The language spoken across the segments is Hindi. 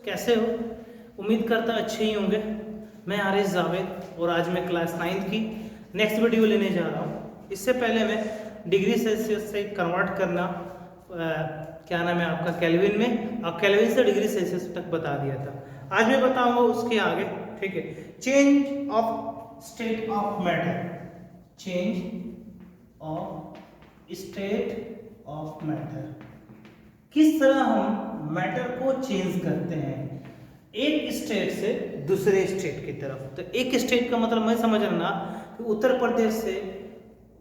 कैसे हो? उम्मीद करता अच्छे ही होंगे। मैं आरिस जावेद और आज मैं क्लास 9th की नेक्स्ट वीडियो लेने जा रहा हूँ। इससे पहले मैं डिग्री सेल्सियस से कन्वर्ट करना क्या नाम है आपका केल्विन में, और केल्विन से डिग्री सेल्सियस तक बता दिया था। आज मैं बताऊंगा उसके आगे, ठीक है। Change of state of matter, change of state of matter, किस तरह हम मैटर को चेंज करते हैं एक स्टेट से दूसरे स्टेट की तरफ। तो एक स्टेट का मतलब मैं समझ रहा कि उत्तर प्रदेश से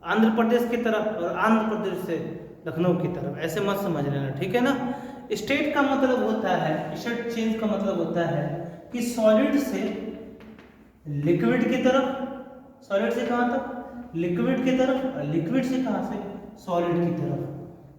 आंध्र प्रदेश की तरफ और आंध्र प्रदेश से लखनऊ की तरफ, ऐसे मत समझ लेना, ठीक है ना। स्टेट का मतलब होता है, स्टेट चेंज का मतलब होता है कि सॉलिड से लिक्विड की तरफ, सॉलिड से कहाँ तक? लिक्विड की तरफ, और लिक्विड से कहाँ से? सॉलिड की तरफ।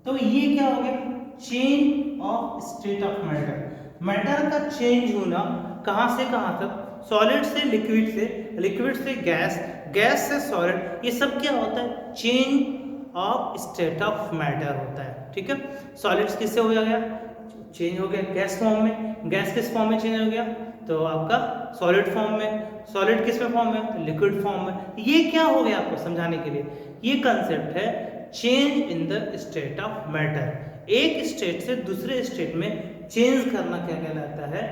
तो ये क्या हो गया? Change of state of matter. Matter का चेंज होना कहाँ से कहाँ तक? सॉलिड से लिक्विड से, लिक्विड से गैस, गैस से सॉलिड, ये सब क्या होता है? Change of state of matter होता है, ठीक है। सॉलिड्स किससे हो गया? चेंज हो गया गैस फॉर्म में, गैस किस फॉर्म में चेंज हो गया? तो आपका सॉलिड फॉर्म में, सॉलिड किस में फॉर्म में? तो लिक्विड फॉर्म में। ये क्या हो गया आपको समझाने के लिए, ये कंसेप्ट है change in the state of matter. एक स्टेट से दूसरे स्टेट में चेंज करना क्या कहलाता है?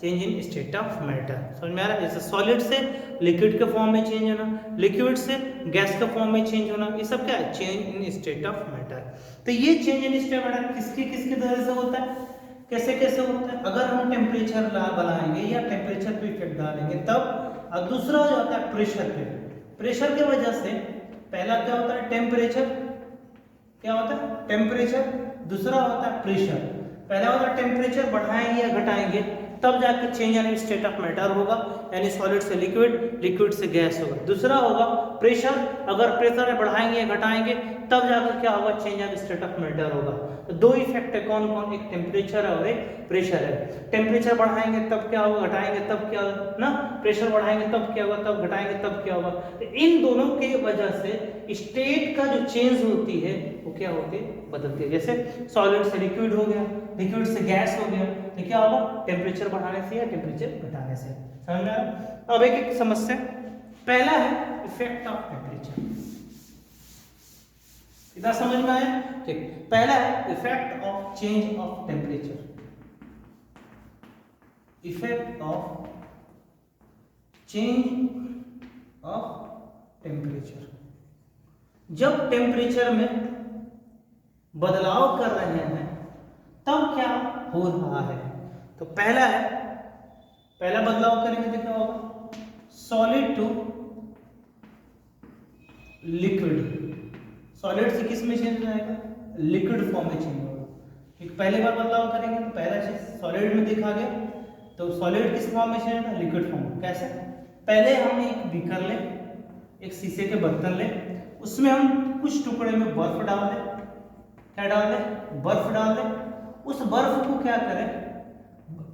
Change in state of matter. समझ में आ रहा है? जैसे सॉलिड से लिक्विड के फॉर्म में चेंज होना, लिक्विड से गैस के फॉर्म में चेंज होना, ये सब क्या है? Change in state of matter. तो ये change in state of matter किसकी तरह से होता है, कैसे कैसे होता है? अगर हम टेम्परेचर बनाएंगे या टेम्परेचर पे इफेक्ट डालेंगे तब, और दूसरा हो जाता है प्रेशर पे। प्रेशर की वजह से पहला क्या होता है? टेम्परेचर, क्या होता है? टेम्परेचर। दूसरा होता है प्रेशर। पहला होता है टेम्परेचर बढ़ाएंगे या घटाएंगे तब जाके change in state of matter होगा, यानी सॉलिड से लिक्विड, लिक्विड से गैस होगा। दूसरा होगा प्रेशर, अगर प्रेशर बढ़ाएंगे या घटाएंगे तब जाकर क्या होगा? Change in state of matter होगा। तो दो इफेक्ट है, कौन कौन? एक टेम्परेचर है और एक प्रेशर है। टेम्परेचर बढ़ाएंगे तब क्या होगा? घटाएंगे तब क्या होगा ना? प्रेशर बढ़ाएंगे तब क्या होगा? तब घटाएंगे तब क्या होगा? तो इन दोनों के वजह से स्टेट का जो चेंज होती है वो क्या होती है? बदलती है। जैसे सॉलिड से लिक्विड हो गया, लिक्विड से गैस हो गया, तो क्या होगा? टेम्परेचर बढ़ाने से या टेम्परेचर घटाने से। समझ में आ रहा? अब एक एक समस्या। पहला है इफेक्ट ऑफ टेम्परेचर। इतना समझ में आया? ठीक। पहला है effect of change of temperature. Effect of change of temperature. जब टेम्परेचर में बदलाव कर रहे हैं तब क्या हो रहा है? तो पहला है, पहला बदलाव करेंगे तो क्या होगा? Solid to liquid. सॉलिड से किस में चेंज हो जाएगा? लिक्विड फॉर्म में चेंज होगा। ठीक, पहली बार बदलाव करेंगे तो पहला चीज सॉलिड में देखा गया, तो सॉलिड किस फॉर्म में चेंज होगा? लिक्विड फॉर्म में। कैसे? पहले हम एक बीकर ले, एक शीशे के बर्तन ले, उसमें हम कुछ टुकड़े में बर्फ डाल दें। क्या डाल दें? बर्फ डाल दें। उस बर्फ को क्या करें?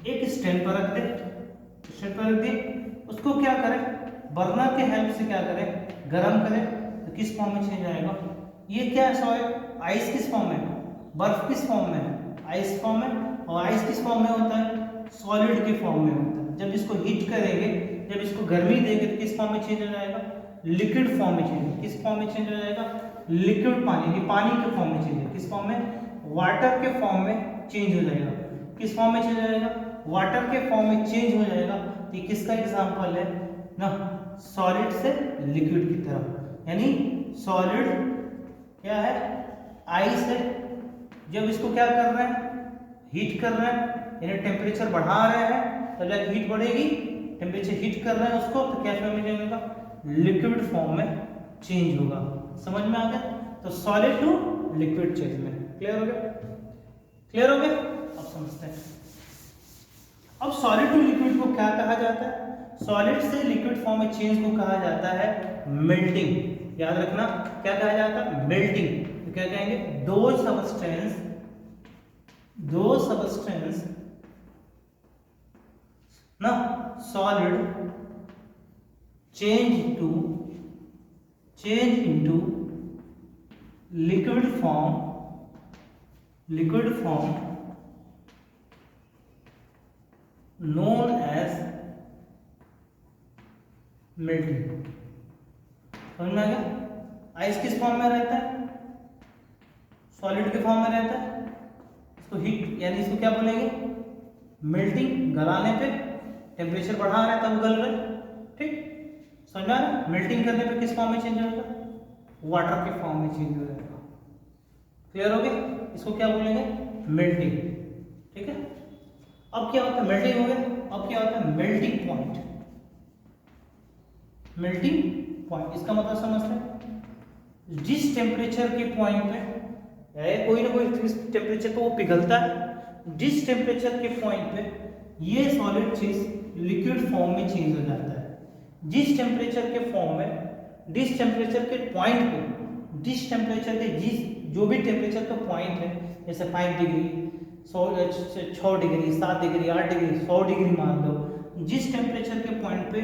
एक स्टैंड पर रख दें, स्टैंड पर रख दिए, उसको क्या करें? बर्नर के हेल्प से क्या करें? गर्म करें। तो किस फॉर्म में चेंज आएगा? ये क्या है? आइस किस फॉर्म में? बर्फ किस फॉर्म में? आइस फॉर्म में। और आइस किस फॉर्म में होता है? सॉलिड के फॉर्म में होता है। जब इसको हीट करेंगे, जब इसको गर्मी देंगे तो किस फॉर्म में चेंज हो जाएगा? लिक्विड फॉर्म में चेंज। किस फॉर्म में चेंज हो जाएगा? लिक्विड पानी, पानी के फॉर्म में चेंज। किस फॉर्म में? वाटर के फॉर्म में चेंज हो जाएगा। किस फॉर्म में चेंज हो जाएगा? वाटर के फॉर्म में चेंज हो जाएगा। तो ये किसका एग्जांपल है ना? सॉलिड से लिक्विड की तरफ, यानी सॉलिड क्या है? आइस है। जब इसको क्या कर रहे हैं? हीट कर रहे हैं, यानी टेम्परेचर बढ़ा रहे हैं, तो जब हीट बढ़ेगी, टेम्परेचर हीट कर रहे हैं उसको, तो क्या फॉर्म में चेंज होगा? लिक्विड फॉर्म में चेंज होगा। समझ में आ गया? तो सॉलिड टू लिक्विड चेंज में। क्लियर हो गया? क्लियर हो गया? अब समझते हैं। अब सॉलिड टू लिक्विड को क्या कहा जाता है? सॉलिड से लिक्विड फॉर्म में चेंज को कहा जाता है मेल्टिंग। याद रखना, क्या कहा जाता है? मेल्टिंग। तो क्या कहेंगे? दो सबस्टेंस ना solid change into liquid form known as melting. समझ में आ गया? आइस किस फॉर्म में रहता है? सॉलिड के फॉर्म में रहता है। इसको हीट यानी इसको क्या बोलेंगे? मेल्टिंग। गलाने पे टेम्परेचर बढ़ा रहा है तब गल रहा है, ठीक? समझ में आ रहा है? मेल्टिंग करने पे किस फॉर्म में चेंज होगा? वाटर के फॉर्म में चेंज हो जाएगा। क्लियर हो गया? इसको क्या बोलेंगे? मेल्टिंग। ठीक है, अब क्या होता है? मेल्टिंग हो गया। अब क्या होता है? Melting point. मेल्टिंग पॉइंट इसका मतलब समझते हैं, जिस टेम्परेचर के पॉइंट पे कोई ना कोई फिक्स टेम्परेचर पे वो पिघलता है, जिस टेम्परेचर के पॉइंट पे ये सॉलिड चीज लिक्विड फॉर्म में चेंज हो जाता है। जिस टेम्परेचर के फॉर्म में, जिस टेम्परेचर के पॉइंट पे, जिस टेम्परेचर के जिस जो भी टेम्परेचर का पॉइंट है, जैसे 5 degree, 6 degree, 7 degree, 8 degree, 100 degree मान लो, जिस टेम्परेचर के पॉइंट पे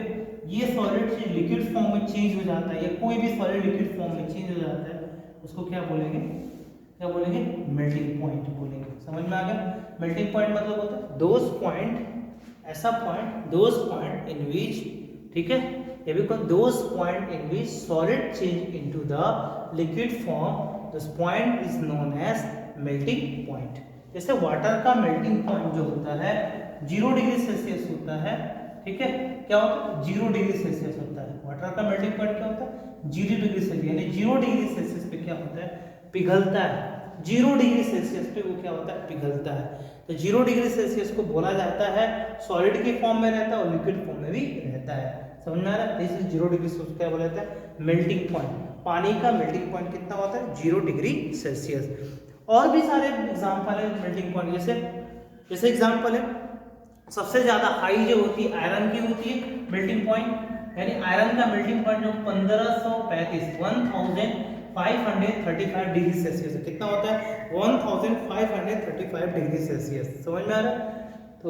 ये सॉलिड लिक्विड फॉर्म में चेंज हो जाता है या कोई भी सॉलिड लिक्विड फॉर्म में चेंज हो जाता है, उसको क्या बोलेंगे? क्या बोलेंगे? मेल्टिंग पॉइंट बोलेंगे। समझ में आ गया? मेल्टिंग पॉइंट मतलब होता है दोज पॉइंट, ऐसा point, those point in which, ठीक है, ये भी कौन? Those point in which solid change into the liquid form, this point is known as melting point. जैसे वाटर का मेल्टिंग पॉइंट जो होता है 0 डिग्री सेल्सियस होता है, ठीक है, क्या होता है? 0 डिग्री सेल्सियस होता है। वाटर का मेल्टिंग पॉइंट क्या होता है? 0 डिग्री सेल्सियस, यानी 0 डिग्री सेल्सियस पे क्या होता है? पिघलता है। 0 डिग्री सेल्सियस पे वो क्या होता है? पिघलता है। तो 0 डिग्री सेल्सियस को बोला जाता है सॉलिड के फॉर्म में रहता है और लिक्विड फॉर्म में भी रहता है। समझ में आ रहा है? दिस इज 0 डिग्री सेल्सियस, क्या बोला जाता है? Melting point. पानी का मेल्टिंग पॉइंट कितना होता है? 0 डिग्री सेल्सियस। और भी सारे एग्जाम्पल है मेल्टिंग पॉइंट, जैसे एग्जाम्पल है, सबसे ज्यादा हाई जो होती है आयरन की होती है मेल्टिंग पॉइंट, यानी आयरन का मेल्टिंग पॉइंट जो 1535 1535 डिग्री सेल्सियस है। कितना होता है? 1535 डिग्री सेल्सियस। समझ में आ रहा है? तो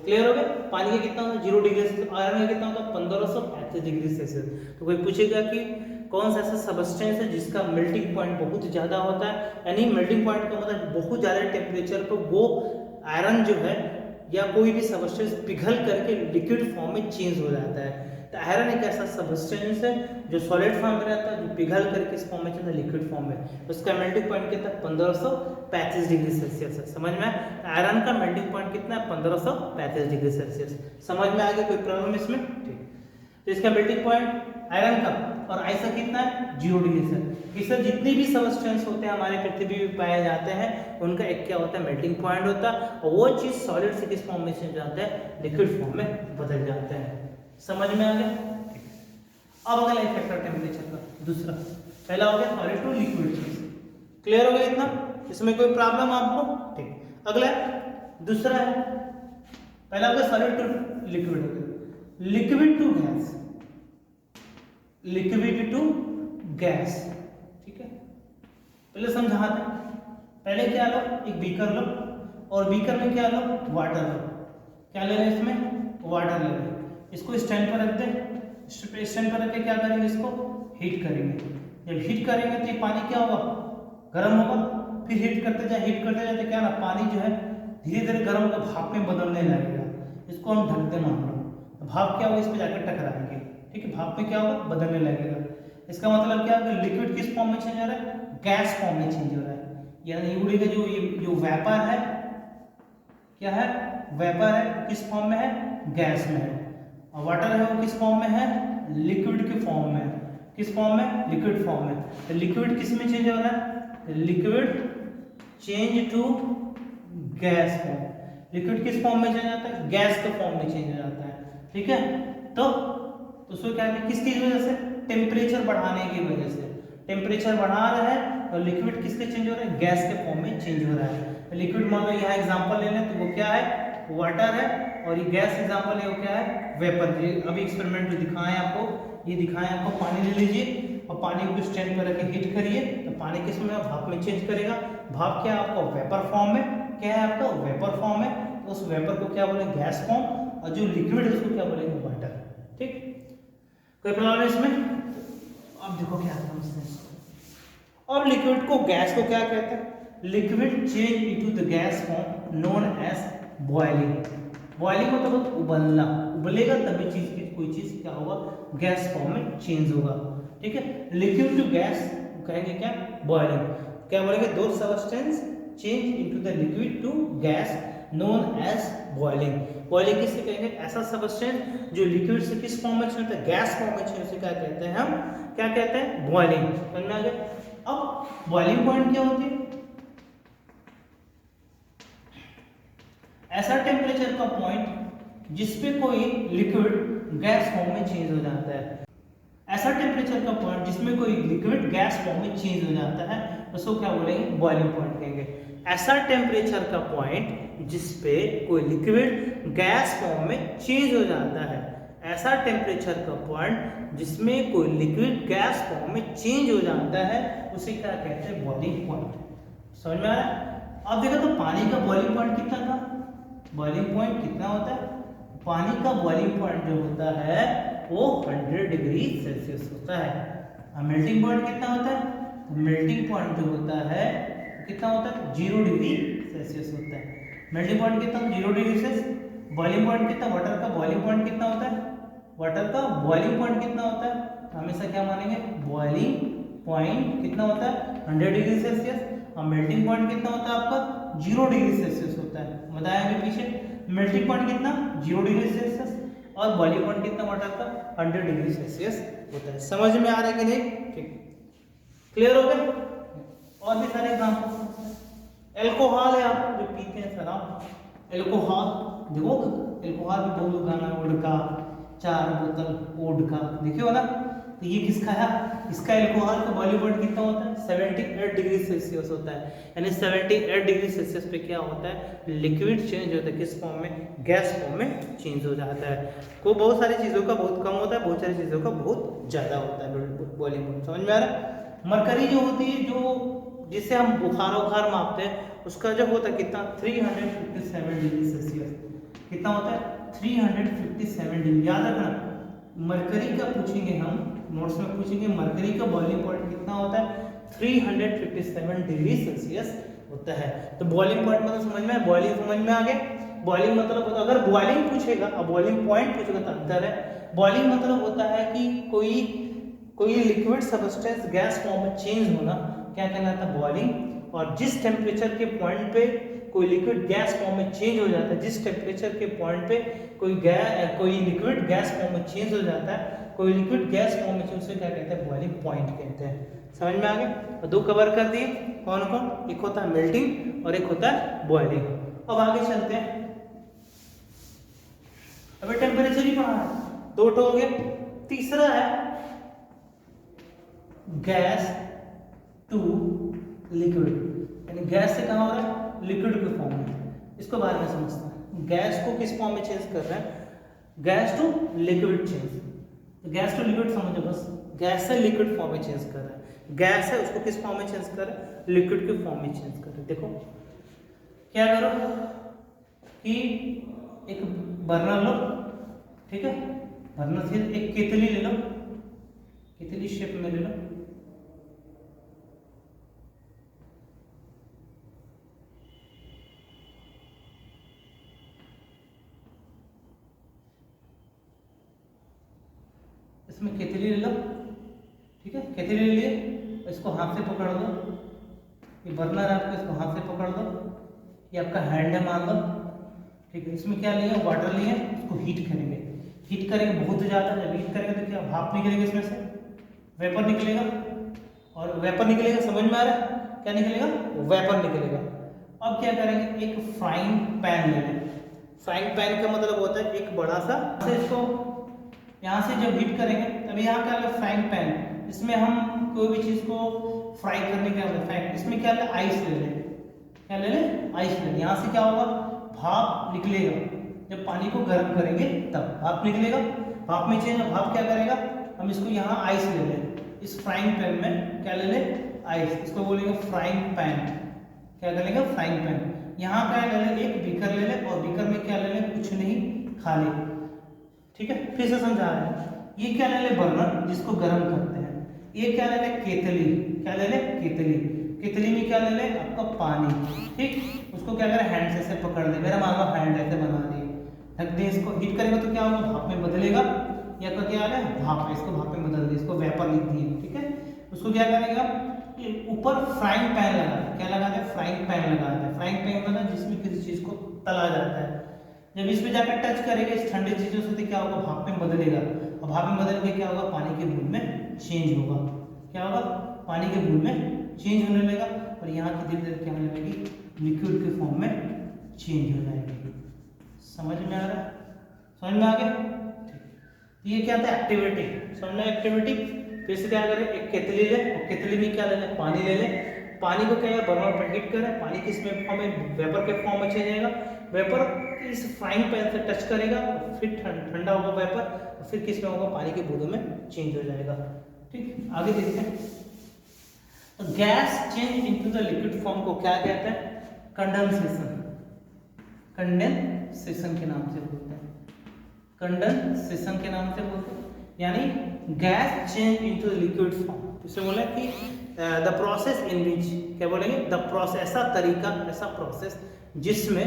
क्लियर हो गया? पानी का कितना होता है? 0 डिग्री सेल्सियस। आयरन का कितना होता है? 1535 डिग्री सेल्सियस। तो कोई पूछेगा कि कौन सा ऐसा सबस्टेंस है जिसका मेल्टिंग पॉइंट बहुत ज्यादा होता है, यानी मेल्टिंग पॉइंट का मतलब बहुत ज्यादा टेम्परेचर पर वो आयरन जो है या कोई भी सबस्टेंस पिघल करके लिक्विड फॉर्म में चेंज हो जाता है। तो आयरन एक ऐसा सबस्टेंस है जो सॉलिड फॉर्म में रहता है, जो पिघल करके इस फॉर्म में चलता है लिक्विड फॉर्म में। उसका मेल्टिंग पॉइंट कितना है? 1535 डिग्री सेल्सियस है। समझ में? आयरन का मेल्टिंग पॉइंट कितना है? 1535 डिग्री सेल्सियस। समझ में आ गया? कोई प्रॉब्लम इसमें? ठीक, तो इसका मेल्टिंग पॉइंट आयरन का और आइस का कितना है? 0 डिग्री सेल्सियस। इससे जितने भी सबस्टेंस होते हैं हमारे पृथ्वी में पाए जाते हैं, उनका एक क्या होता है? मेल्टिंग पॉइंट होता है, और वो चीज सॉलिड से किस फॉर्म में चेंज जाता है? लिक्विड फॉर्म में बदल जाते हैं। समझ में आ गया? अब अगला इफेक्ट टेम्परेचर का दूसरा, पहला हो गया सॉलिड टू लिक्विड चीज। क्लियर हो गया इतना? इसमें कोई प्रॉब्लम आपको? ठीक, अगला दूसरा है, पहला हो गया सॉलिड टू लिक्विड, हो गया liquid to gas, liquid to gas. ठीक है, पहले समझाते हैं। पहले क्या लो? एक बीकर लो, और बीकर में क्या लो? वाटर लो। क्या ले रहे हैं इसमें? वाटर ले रहे हैं। इसको स्टैंड पर रख दे, स्टैंड पर रख के क्या करेंगे? इसको हीट करेंगे। जब हीट करेंगे तो ये पानी क्या होगा? गर्म होगा। फिर हीट करते जाए, हीट करते जाए तो क्या ना, पानी जो है धीरे धीरे गर्म होकर भाप में बदलने लगेगा। इसको हम ढक दे मान लो, भाप क्या होगा? इस पर जाकर टकराएंगे। ठीक है, भाप में क्या होगा? बदलने लगेगा। इसका मतलब क्या होगा? लिक्विड किस फॉर्म में चेंज हो रहा है? गैस फॉर्म में चेंज हो रहा है। यानी यूडी का जो वेपर है, क्या है? वेपर है, किस फॉर्म में है? गैस में है। और वाटर है वो किस फॉर्म में है? लिक्विड के फॉर्म में। किस फॉर्म में? लिक्विड फॉर्म में। तो लिक्विड किस में चेंज हो रहा है? Liquid change to gas form. Liquid किस फॉर्म में चेंज जाता है? गैस के फॉर्म में चेंज हो जाता है। ठीक है, तो उसको क्या है? किसकी वजह से? टेम्परेचर बढ़ाने की वजह से। टेम्परेचर बढ़ा रहा है और लिक्विड किसके चेंज हो रहा है? गैस के फॉर्म में चेंज हो रहा है। लिक्विड मान लो यहाँ एग्जांपल ले लें तो वो क्या है? वाटर है, और ये गैस एग्जांपल है वो क्या है? वेपर। ये अभी एक्सपेरिमेंट जो दिखाएं आपको, ये दिखाएं आपको, पानी ले लीजिए और पानी को स्टैंड पर रख के हीट करिए तो पानी किस में? भाप में चेंज करेगा। भाप क्या है आपका? वेपर फॉर्म में। क्या है आपका? वेपर फॉर्म में। तो उस वेपर को क्या बोलेंगे? Gas form. और जो लिक्विड है उसको क्या बोलेंगे? वाटर। ठीक, कोई प्रॉब्लम है इसमें? अब देखो क्या समझते हैं इसको। अब लिक्विड को, गैस को क्या कहते हैं? Liquid change into the gas form known as boiling. Boiling मतलब उबलना, उबलेगा तभी चीज की कोई चीज क्या होगा, गैस फॉर्म में चेंज होगा। ठीक है, लिक्विड टू गैस कहेंगे क्या, बॉइलिंग। क्या बोलेंगे, दो substance change into the liquid to gas known as boiling. Boiling किससे कहेंगे, ऐसा सबस्टेंस जो लिक्विड से किस फॉर्म में चेंज होता है, गैस फॉर्म में चेंज, क्या कहते हैं हम, क्या कहते हैं, बॉइलिंग। समझ में आ गया। अब बॉइलिंग पॉइंट क्या होती है, ऐसा टेम्परेचर का पॉइंट जिसपे कोई लिक्विड गैस फॉर्म में चेंज हो जाता है। ऐसा टेम्परेचर का पॉइंट जिसमें कोई लिक्विड गैस फॉर्म में चेंज हो जाता है, उसको क्या बोलेंगे, बॉइलिंग पॉइंट कहेंगे। ऐसा टेम्परेचर का पॉइंट जिसपे कोई लिक्विड गैस फॉर्म में चेंज हो जाता है, ऐसा टेम्परेचर का पॉइंट जिसमें कोई लिक्विड गैस फॉर्म में चेंज हो जाता है, उसे क्या कहते हैं, बॉइलिंग पॉइंट। समझ में आ रहा है। अब देखो तो पानी का बॉइलिंग पॉइंट कितना था, बॉइलिंग पॉइंट कितना होता है, पानी का बॉइलिंग पॉइंट जो होता है वो 100 डिग्री सेल्सियस होता है। और मेल्टिंग पॉइंट कितना होता है, मेल्टिंग पॉइंट जो होता है कितना होता है, 0 डिग्री सेल्सियस होता है। मेल्टिंग पॉइंट कितना, 0 डिग्री सेल्सियस। बॉइलिंग पॉइंट कितना, वाटर का बॉइलिंग पॉइंट कितना होता है, वाटर का बॉइलिंग पॉइंट कितना होता है, हमेशा क्या मानेंगे, बॉइलिंग पॉइंट कितना होता है, 100 डिग्री सेल्सियस। और मेल्टिंग पॉइंट कितना होता है आपका, 0 डिग्री सेल्सियस होता है। बताया अभी पीछे, मेल्टिंग पॉइंट कितना, 0 डिग्री सेल्सियस, और बॉइलिंग पॉइंट कितना वाटर का, 100 डिग्री सेल्सियस होता है। समझ में आ रहा है कि नहीं, ठीक, क्लियर हो गया। और भी सारे एग्जांपल, एल्कोहल है आप जो पीते हैं शराब, एल्कोहल देखो, एल्कोहल भी बहुत गाना, ओड का 4 बोतल ओड का, देखिए हो ना। तो ये किसका है, इसका एल्कोहल का बॉइलिंग पॉइंट कितना होता है, 78 डिग्री सेल्सियस होता है। यानी 78 डिग्री सेल्सियस पे क्या होता है, लिक्विड चेंज होता है, किस फॉर्म में, गैस फॉर्म में चेंज हो जाता है। को बहुत सारी चीज़ों का बहुत कम होता है, बहुत सारी चीज़ों का बहुत ज़्यादा होता है बॉइलिंग पॉइंट। समझ में आ रहा है। मरकरी जो होती है, जो जिससे हम बुखार मापते हैं, उसका जो होता है कितना, 357 डिग्री सेल्सियस। कितना होता है, 357 डिग्री। याद रखना, मरकरी का पूछेंगे हम, नोट्स में पूछेंगे, मरकरी का बॉइलिंग पॉइंट कितना होता है, 357 डिग्री सेल्सियस होता है। तो बॉइलिंग पॉइंट मतलब समझ में, बॉइलिंग समझ में आ गया। बॉइलिंग मतलब अगर बॉइलिंग पूछेगा और बॉइलिंग पॉइंट पूछेगा तो अंतर है। बॉइलिंग मतलब होता है कि कोई लिक्विड सब्सटेंस गैस फॉर्म में चेंज होना, क्या कहलाता है, बॉइलिंग। और जिस टेम्परेचर के पॉइंट पे कोई लिक्विड गैस फॉर्म में चेंज हो जाता है, जिस टेम्परेचर के पॉइंट पे कोई लिक्विड गैस फॉर्म में चेंज हो जाता है, कोई लिक्विड गैस फॉर्म में चेंज, उसे क्या कहते हैं, बॉइलिंग पॉइंट कहते हैं। समझ में आ गया। और दो कवर कर दिए, कौन कौन, एक होता है मेल्टिंग और एक होता है बॉइलिंग। अब आगे चलते हैं, अभी टेम्परेचर ही पढ़ा है, 2 हो गए। तीसरा है गैस टू लिक्विड, यानी गैस से कहाँ हो रहा है, लिक्विड के फॉर्म में। इसको बाद में समझते हैं, गैस को किस फॉर्म में चेंज कर रहा है, गैस टू लिक्विड चेंज। तो गैस टू लिक्विड समझो बस, गैस से लिक्विड फॉर्म में चेंज कर रहा है, गैस है उसको किस फॉर्म में चेंज कर रहा है, लिक्विड के फॉर्म में चेंज कर रहा है। देखो क्या करो कि एक बर्नर लो, ठीक है, बर्नर से एक केतली ले लो, केतली शेप में ले लो, इसमें केतली ले लो, ठीक है, केतली ले लिए, इसको हाथ से पकड़ दो, ये बर्नर है आपका, इसको हाथ से पकड़ दो, ये आपका हैंड है मान लो, ठीक है। इसमें क्या लिए, वाटर लिए, इसको हीट करेंगे, हीट करेंगे बहुत ज़्यादा। जब हीट करेंगे तो क्या भाप निकलेगा, इसमें से वेपर निकलेगा, और वेपर निकलेगा, समझ में आ रहा है, क्या निकलेगा, वेपर निकलेगा। अब क्या करेंगे, एक फ्राइंग पैन ले लें। फ्राइंग पैन का मतलब होता है एक बड़ा सा, इसको यहाँ से जब हीट करेंगे तब यहाँ क्या है, फ्राइंग पैन, इसमें हम कोई भी चीज़ को फ्राई करने के लिए, इसमें क्या ले, आइस ले लें, क्या ले लें, आइस ले लें। यहाँ से क्या होगा, भाप निकलेगा, जब पानी को गर्म करेंगे तब भाप निकलेगा, भाप में चेंज, भाप क्या करेगा, हम इसको यहाँ आइस ले लें, इस फ्राइंग पैन में क्या ले लें, आइस, इसको बोलेंगे फ्राइंग पैन, क्या करेंगे, फ्राइंग पैन। यहाँ क्या ले लें, एक बीकर ले लें, और बीकर में क्या ले लें, कुछ नहीं, खाली, ठीक है। फिर से समझा रहे हैं, ये क्या ले लें, बर्नर जिसको गर्म करते हैं, ये क्या ले लें, केतली, क्या ले लें, केतली, केतली में क्या ले लें, आपका पानी, ठीक, उसको क्या करें, हैंड से ऐसे पकड़ दे, मेरा मान लो हैंड ऐसे बना दिए, ढक दें इसको, हीट करेगा तो क्या होगा, भाप में बदलेगा, या तो क्या आ रहा है भाप है, इसको भाप में बदल दिया, इसको वेपर लिख दिए, ठीक है। उसको क्या करेगा, ऊपर फ्राइंग पैन लगा, क्या लगा दे, फ्राइंग पैन लगा दे। फ्राइंग पैन मतलब जिसमें किसी चीज को तला जाता है, जब इसमें जाकर टच करेगा इस ठंडी चीजों से तो क्या होगा, भाप में बदलेगा, और भाप में बदल के क्या होगा, पानी के बूंद में चेंज होगा, क्या होगा, पानी के बूंद में चेंज होने लगेगा, और यहाँ की धीरे धीरे क्या होने लगेगी, लिक्विड के फॉर्म में चेंज हो जाएगी। समझ में आ रहा है, समझ में आ गया, ये क्या था, एक्टिविटी, समझना एक्टिविटी। फिर से क्या करें, एक केतली ले, और केतली में क्या ले लें, पानी ले लें, पानी को क्या है, बर्नर पर हीट करें, पानी किस में फॉर्म में, वेपर के फॉर्म में चेंज आएगा, वेपर इस फ्राइंग पैन से टच करेगा, फिर ठंडा होगा वेपर, और फिर किस में होगा, पानी के बूंदों में चेंज हो जाएगा। ठीक, आगे देखते हैं। तो gas change into the liquid form को क्या कहते हैं, कंडेंसेशन, कंडेंसेशन के नाम से बोलते हैं, कंडेंसेशन के नाम से बोलते हैं, यानी gas change into liquid form. इसे बोला कि द प्रोसेस इन विच, क्या बोलेंगे, द प्रोसेस, ऐसा तरीका, ऐसा प्रोसेस जिसमें,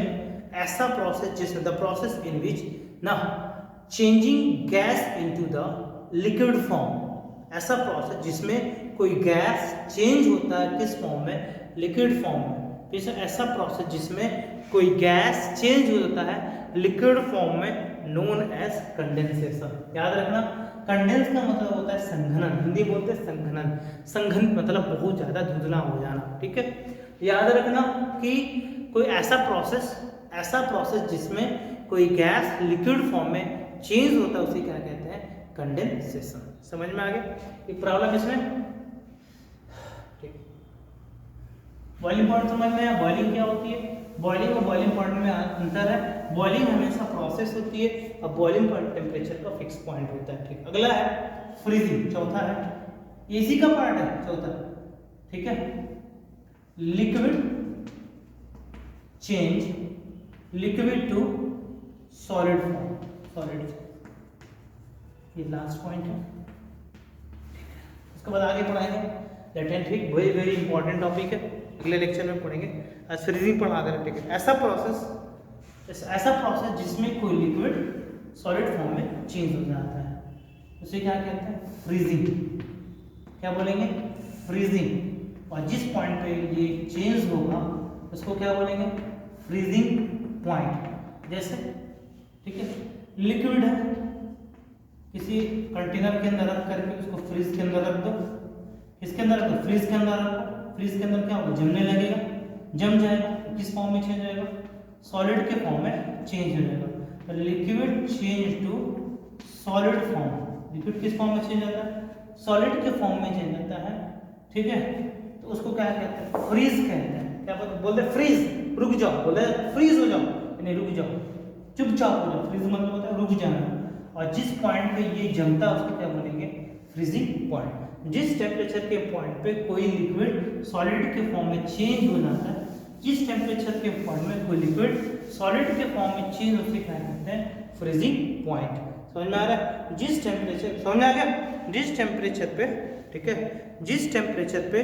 ऐसा प्रोसेस जिसमें, द प्रोसेस इन विच ना changing gas into the liquid form, ऐसा प्रोसेस जिसमें कोई गैस चेंज होता है किस फॉर्म में, लिक्विड फॉर्म में। जैसे ऐसा प्रोसेस जिसमें कोई गैस चेंज होता है लिक्विड फॉर्म में, नोन एज कंडेंसेशन। याद रखना, कंडेंस का मतलब होता है संघनन, हिंदी बोलते हैं संघनन, संघन मतलब बहुत ज्यादा धुंधला हो जाना, ठीक है। याद रखना कि कोई ऐसा प्रोसेस जिसमें कोई गैस लिक्विड फॉर्म में चेंज होता है उसे क्या कहते हैं, कंडेंसेशन। समझ में आ गया, ये प्रॉब्लम इसमें, ठीक। बॉइलिंग पॉइंट समझ में आया, बॉइलिंग क्या होती है, बॉइलिंग और बॉइलिंग पॉइंट में अंतर है। बॉइलिंग हमेशा प्रोसेस होती है, और बॉइलिंग पॉइंट टेम्परेचर का फिक्स पॉइंट होता है, ठीक। अगला है फ्रीजिंग, चौथा है, इसी का पार्ट है चौथा, ठीक है। Liquid change liquid to solid form, solid, ये लास्ट पॉइंट है। उसके बाद आगे पढ़ाएंगे latent heat, very very important topic है, अगले लेक्चर में पढ़ेंगे। आज फ्रीजिंग पढ़ा कर, ठीक है। ऐसा प्रोसेस जिसमें कोई लिक्विड सॉलिड फॉर्म में चेंज हो जाता है उसे क्या कहते हैं, फ्रीजिंग। क्या बोलेंगे, फ्रीजिंग। और जिस पॉइंट पे ये चेंज होगा उसको क्या बोलेंगे, फ्रीजिंग पॉइंट। जैसे, ठीक है, लिक्विड है, किसी कंटेनर के अंदर रख करके उसको फ्रीज के अंदर रख दो, किसके अंदर रख दो, फ्रीज के अंदर रखो, फ्रीज के अंदर क्या होगा, जमने लगेगा, जम जाएगा, किस फॉर्म में चेंज होएगा, सॉलिड के फॉर्म में चेंज हो जाएगा। Liquid change to solid form, liquid किस फॉर्म में चेंज होता है, सॉलिड के फॉर्म में चेंज होता है, ठीक है। तो उसको क्या कहते हैं, फ्रीज कहते हैं। क्या बोलते हैं, फ्रीज, रुक जाओ, बोलते हैं फ्रीज हो जाओ, यानी रुक जाओ, चुपचाप हो जाओ, फ्रीज मतलब होता है रुक जाना। और जिस पॉइंट पे ये जमता है उसको क्या बोलेंगे, फ्रीजिंग पॉइंट। जिस टेम्परेचर के पॉइंट पे कोई लिक्विड सॉलिड के फॉर्म में चेंज हो जाता है, जिस टेम्परेचर के पॉइंट में कोई लिक्विड सॉलिड के फॉर्म में चेंज होते क्या कहते हैं, फ्रीजिंग पॉइंट। समझ में आ रहा है, जिस टेम्परेचर, समझ में आ गया, जिस टेम्परेचर पे, ठीक है, जिस टेम्परेचर पे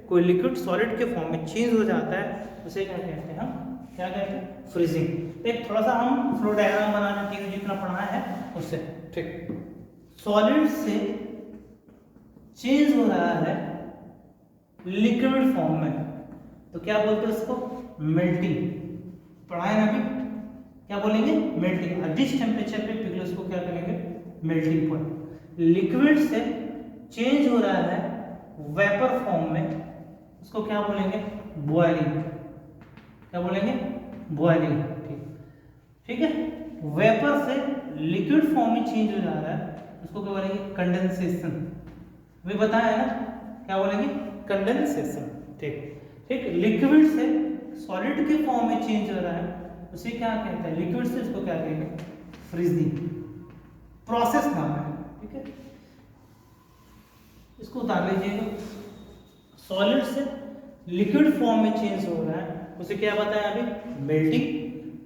कोई लिक्विड सॉलिड के फॉर्म में चेंज हो जाता है उसे क्या कहते हैं, हम क्या कहते हैं, फ्रीजिंग। एक थोड़ा सा हम फ्लो डायग्राम बना लेते हैं, जितना पढ़ा है उससे, ठीक। सॉलिड से चेंज हो रहा है लिक्विड फॉर्म में तो क्या बोलते हैं उसको, मेल्टिंग। पढ़ाए ना अभी, क्या बोलेंगे, मेल्टिंग। और जिस टेम्परेचर पे पिघले उसको क्या करेंगे, मेल्टिंग पॉइंट। लिक्विड से चेंज हो रहा है वेपर फॉर्म में उसको क्या बोलेंगे, बॉइलिंग। क्या बोलेंगे, बॉइलिंग, ठीक, ठीक है। वेपर से लिक्विड फॉर्म में चेंज हो जा रहा है उसको क्या बोलेंगे, कंडेंसेशन। अभी बताया है ना, क्या बोलेंगे, कंडेंसेशन, ठीक, ठीक। लिक्विड से सॉलिड के फॉर्म में चेंज हो रहा है उसे क्या कहते हैं, लिक्विड से उसको क्या कहेंगे, फ्रीजिंग। प्रोसेस नाम है, ठीक है। इसको उतार लीजिएगा, सॉलिड से लिक्विड फॉर्म में चेंज हो रहा है उसे क्या बताया अभी, मेल्टिंग,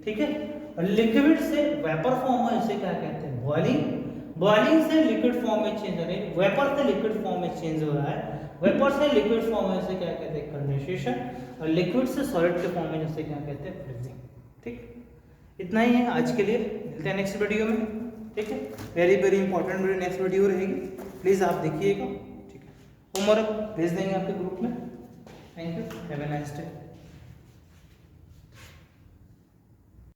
ठीक है। और लिक्विड से वेपर फॉर्म में उसे क्या कहते हैं, बॉइलिंग। बॉइलिंग से लिक्विड फॉर्म में चेंज हो रही है, वेपर से लिक्विड फॉर्म में चेंज हो रहा है, वेपर से लिक्विड फॉर्म में उसे क्या कहते हैं, कंडेंसेशन। और लिक्विड से सॉलिड के फॉर्म में उसे क्या कहते हैं, फ्रीजिंग, ठीक। इतना ही है आज के लिए, मिलते हैं नेक्स्ट वीडियो में, ठीक है। Very very important video next video रहेगी, प्लीज़ आप देखिएगा, ठीक है। होमवर्क भेज देंगे आपके ग्रुप में। Thank you, have a nice day.